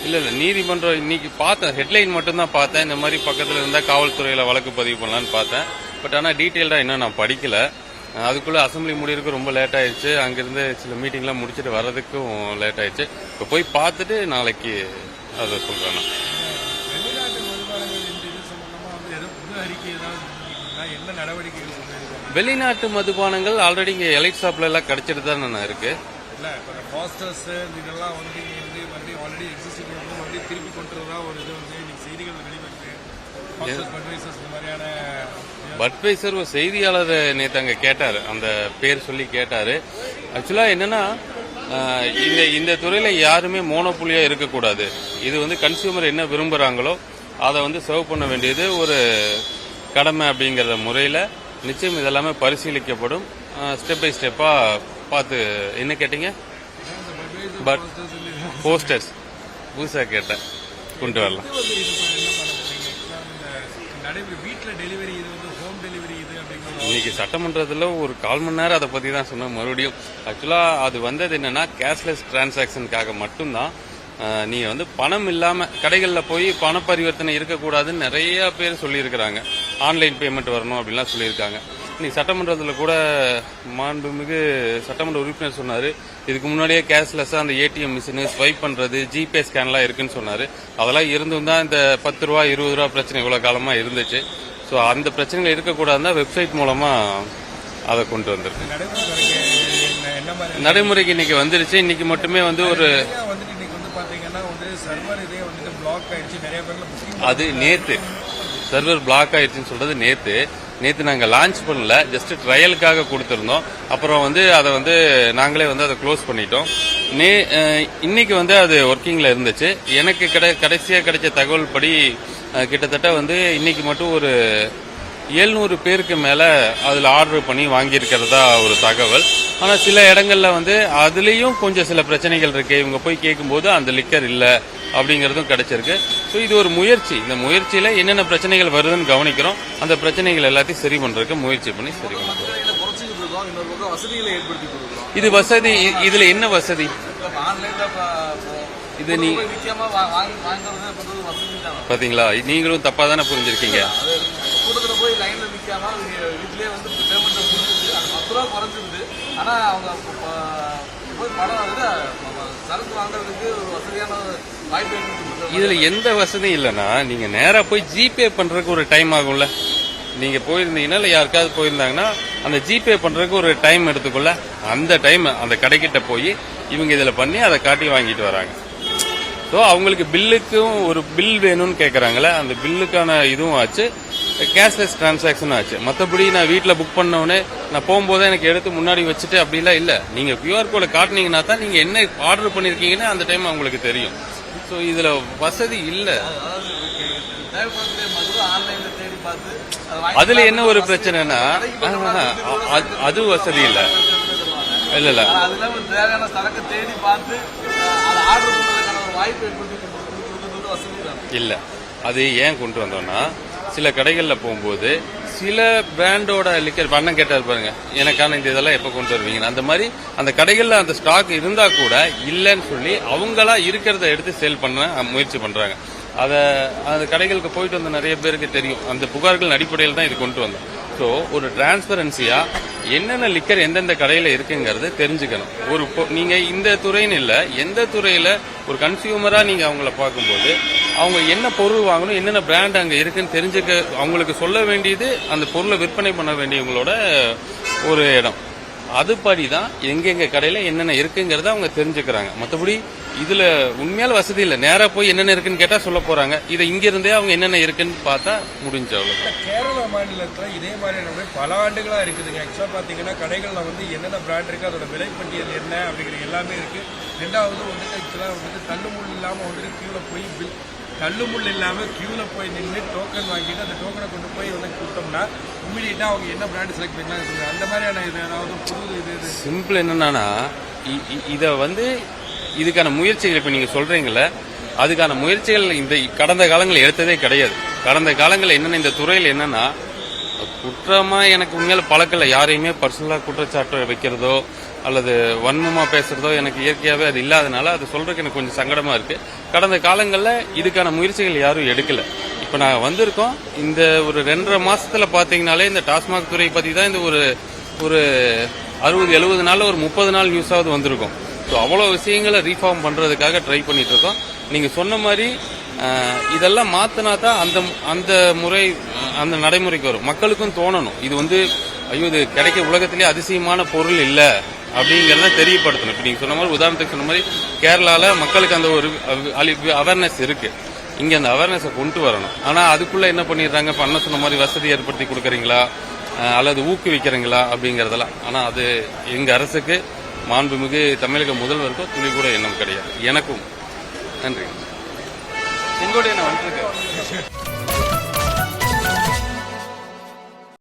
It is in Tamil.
இல்ல நீதிமன்றம் இன்னைக்கு பார்த்தேன், ஹெட்லைன் மட்டும் தான் பார்த்தேன். இந்த மாதிரி பக்கத்துல இருந்தா காவல்துறையில வழக்கு பதிவு பண்ணலான்னு பார்த்தேன். பட் ஆனா டீட்டெயில்டா இன்னும் நான் படிக்கல. அதுக்குள்ள அசம்பிளி முடியறதுக்கு ரொம்ப லேட் ஆயிடுச்சு. அங்கிருந்து சில மீட்டிங்லாம் முடிச்சுட்டு வர்றதுக்கும் லேட் ஆயிடுச்சு. இப்போ போய் பார்த்துட்டு நாளைக்கு அதை சொல்றேன். வெளிநாட்டு மதுபானங்கள் ஆல்ரெடி இங்க எலைட் ஷாப்ல எல்லாம் கிடைச்சிட்டு தான் இருக்கு. பட்வைசர் ஒரு செய்தியாளர் நேற்று அங்க கேட்டாரு, அந்த பேர் சொல்லி கேட்டாரு. ஆக்சுவலா என்னன்னா, இந்த துறையில யாருமே மோனோபுலியா இருக்கக்கூடாது. இது கன்சியூமர் என்ன விரும்புறாங்களோ அதை சர்வ் பண்ண வேண்டியது ஒரு கடமை அப்படிங்கிற முறையில நிச்சயம் இதெல்லாமே பரிசீலிக்கப்படும். ஸ்டெப் பை ஸ்டெப்பா பார்த்து. என்ன கேட்டீங்க? பட் போஸ்டர்ஸ் புதுசா கேட்டேன், கொண்டு வரலாம். இன்னைக்கு சட்டமன்றத்தில் ஒரு 1/4 மணி நேரம் அதை பத்தி தான் சொன்னேன். மறுபடியும் ஆக்சுவலா அது வந்தது என்னன்னா, கேஷ்லெஸ் டிரான்சாக்சனுக்காக மட்டும்தான். நீங்க பணம் இல்லாம கடைகள்ல போய் பண பரிவர்த்தனை இருக்கக்கூடாதுன்னு நிறைய பேர் சொல்லியிருக்கிறாங்க. ஆன்லைன் பேமெண்ட் வரணும் அப்படின்லாம் சொல்லியிருக்காங்க. இன்னைக்கு சட்டமன்றத்தில் கூட மாண்புமிகு சட்டமன்ற உறுப்பினர் சொன்னாரு, இதுக்கு முன்னாடியே கேஷ்லெஸ்ஸா அந்த ஏடிஎம் மிஷின் ஸ்வைப் பண்றது, ஜிபே ஸ்கேன்லாம் இருக்குன்னு சொன்னாரு. அதெல்லாம் இருந்தும் தான் இந்த 10 ரூபா 20 ரூபா பிரச்சனை இவ்வளவு காலமா இருந்துச்சு. ஸோ அந்த பிரச்சனைகள் இருக்கக்கூடாதுன்னா வெப்சைட் மூலமா அதை கொண்டு வந்திருக்கு. நடைமுறைக்கு இன்னைக்கு வந்துருச்சு. இன்னைக்கு மட்டுமே ஒரு அது நேத்து சர்வர் பிளாக் ஆயிடுச்சுன்னு சொல்றது நேத்து நாங்க லான்ச் பண்ணல, ஜஸ்ட் ட்ரையலுக்காக கொடுத்திருந்தோம். அப்புறம் அதை நாங்களே அதை க்ளோஸ் பண்ணிட்டோம். இன்னைக்கு அது ஒர்க்கிங்ல இருந்துச்சு. எனக்கு கடைசியா கிடைச்ச தகவல் படி கிட்டத்தட்ட இன்னைக்கு மட்டும் ஒரு 700 பேருக்கு மேல அதுல ஆர்டர் பண்ணி வாங்கியிருக்கிறதா ஒரு தகவல். ஆனா சில இடங்கள்ல அதுலயும் கொஞ்சம் சில பிரச்சனைகள் இருக்கு. இவங்க போய் கேட்கும்போது அந்த லிக்கர் இல்ல அப்படிங்கறதும் கிடைச்சிருக்கு. ஸோ இது ஒரு முயற்சி. இந்த முயற்சியில என்னென்ன பிரச்சனைகள் வருதுன்னு கவனிக்கிறோம். அந்த பிரச்சனைகள் எல்லாத்தையும் சரி பண்றதுக்கு முயற்சி பண்ணி சரி பண்ணுறோம். இது வசதி. இதுல என்ன வசதி? இது நீ பாத்தீங்களா, நீங்களும் தப்பா தானே புரிஞ்சிருக்கீங்க. இதுல எந்த வசதியும் இல்லைன்னா, நீங்க நேரா போய் ஜிபே பண்றதுக்கு ஒரு டைம் ஆகும்ல. நீங்க போயிருந்தீங்கன்னா இல்ல யாருக்காவது போயிருந்தாங்கன்னா அந்த ஜிபே பண்றதுக்கு ஒரு டைம் எடுத்துக்கொள்ள, அந்த டைம் அந்த கடைக்கிட்ட போய் இவங்க இதுல பண்ணி அதை காட்டி வாங்கிட்டு வராங்க. ஸோ அவங்களுக்கு பில்லுக்கும் ஒரு பில் வேணும்னு கேட்கறாங்களே, அந்த பில்லுக்கான இதுவும் ஆச்சு, கேஷ்லெஸ் டிரான்சாக்சனும் ஆச்சு. மற்றபடி நான் வீட்டில் புக் பண்ணவுடனே நான் போகும்போதே எனக்கு எடுத்து முன்னாடி வச்சுட்டு அப்படிலாம் இல்லை. நீங்க கியூஆர் கோடை காட்டினீங்கன்னா தான் நீங்க என்ன ஆர்டர் பண்ணிருக்கீங்கன்னு அந்த டைம் அவங்களுக்கு தெரியும். ஸோ இதுல வசதி இல்லை. அதுல என்ன ஒரு பிரச்சனைனா, அது வசதி இல்ல. இல்ல இல்ல அது ஏன் கொண்டு வந்தோம்னா, சில கடைகள்ல போகும்போது சில பிராண்டோட லிக்கர் அண்ணன் கேட்டார் பாருங்க, எனக்கான இந்த இதெல்லாம் எப்ப கொண்டு வருவீங்க, அந்த மாதிரி அந்த கடைகள்ல அந்த ஸ்டாக் இருந்தா கூட இல்லன்னு சொல்லி அவங்களா இருக்கிறத எடுத்து சேல் பண்ண முயற்சி பண்றாங்க. அந்த கடைகளுக்கு போயிட்டு வந்த நிறைய பேருக்கு தெரியும். அந்த புகார்கள் அடிப்படையில் தான் இது கொண்டு வந்தோம். ஸோ ஒரு டிரான்ஸ்பரன்சியா என்னென்ன லிக்கர் எந்தெந்த கடையில இருக்குங்கிறது தெரிஞ்சுக்கணும். நீங்க இந்த துறைன்னு இல்ல, எந்த துறையில ஒரு கன்சியூமரா நீங்க அவங்கள பார்க்கும்போது அவங்க என்ன பொருள் வாங்கணும், என்னென்ன பிராண்ட் அங்க இருக்குன்னு தெரிஞ்சுக்க அவங்களுக்கு சொல்ல வேண்டியது அந்த பொருளை விற்பனை பண்ண வேண்டியவங்களோட ஒரு இடம். அதுபடிதான் எங்கெங்க கடையில என்னென்ன இருக்குங்கிறத அவங்க தெரிஞ்சுக்கிறாங்க. மற்றபடி இதுல உண்மையால வசதி இல்ல. நேரா போய் என்னென்ன இருக்குன்னு கேட்டா சொல்ல போறாங்க. இதை இங்க இருந்தே அவங்க என்னென்ன இருக்குன்னு பார்த்தா முடிஞ்ச அவ்வளவு. கேரளா மாநிலத்துல இதே மாதிரியான பல ஆண்டுகளா இருக்குதுங்க. ஆக்சுவலா பாத்தீங்கன்னா கடைகள்ல என்னென்ன பிராண்ட் இருக்கு, அதோட விலை பட்டியல் என்ன அப்படிங்கிற எல்லாமே இருக்கு. ரெண்டாவது ஆக்சுவலா தள்ளுமுள் இல்லாம கியூல போய் தள்ளுமுள் இல்லாம கியூல போய் நின்று டோக்கன் வாங்கிட்டு அந்த டோக்கனை கொண்டு போய் கொடுத்தோம்னா இம்மிடியா அவங்க என்ன பிராண்ட் செலக்ட் பண்ணலாம். அந்த மாதிரியான இது ஏதாவது புது இது சிம்பிள் என்னன்னா, இத இதுக்கான முயற்சிகள் இப்ப நீங்க சொல்றீங்கல்ல, அதுக்கான முயற்சிகள் இந்த கடந்த காலங்களில் எடுத்ததே கிடையாது. கடந்த காலங்களில் என்னென்ன இந்த துறையில் என்னன்னா, குற்றமா எனக்கு உண்மையில பழக்கல யாரையுமே பர்சனலா குற்றச்சாட்டு வைக்கிறதோ அல்லது வன்மமா பேசுறதோ எனக்கு இயற்கையாவே அது இல்லாதனால அது சொல்றதுக்கு எனக்கு கொஞ்சம் சங்கடமா இருக்கு. கடந்த காலங்களில் இதுக்கான முயற்சிகள் யாரும் எடுக்கல. இப்ப நான் வந்திருக்கோம், இந்த ஒரு 2.5 மாசத்துல பாத்தீங்கன்னாலே இந்த டாஸ்மாக் துறை பத்தி தான் இந்த ஒரு 60-70 நாள்ல ஒரு 30 நாள் நியூஸாவது வந்திருக்கும். ஸோ அவ்வளோ விஷயங்களை ரீஃபார்ம் பண்றதுக்காக ட்ரை பண்ணிட்டு இருக்கோம். நீங்க சொன்ன மாதிரி இதெல்லாம் மாத்தினா தான் அந்த முறை அந்த நடைமுறைக்கு வரும். மக்களுக்கும் தோணணும் இது வந்து ஐயோ இது கிடைக்க உலகத்திலே அதிசயமான பொருள் இல்ல அப்படிங்கறத தெரியப்படுத்தணும். இப்ப நீங்க சொன்ன மாதிரி உதாரணத்துக்கு சொன்ன மாதிரி கேரளால மக்களுக்கு அந்த ஒரு அவேர்னஸ் இருக்கு. இங்க அந்த அவேர்னஸை கொண்டு வரணும். ஆனா அதுக்குள்ள என்ன பண்ணிடுறாங்க, பண்ண சொன்ன மாதிரி வசதி ஏற்படுத்தி கொடுக்கறீங்களா அல்லது ஊக்குவிக்கிறீங்களா அப்படிங்கறதெல்லாம். ஆனா அது எங்க அரசுக்கு மாண்புமிகு தமிழக முதல்வருக்கும் துளி கூட எண்ணம் கிடையாது. எனக்கும் நன்றி. செங்கோட்டையை நான் வந்துருக்கேன்.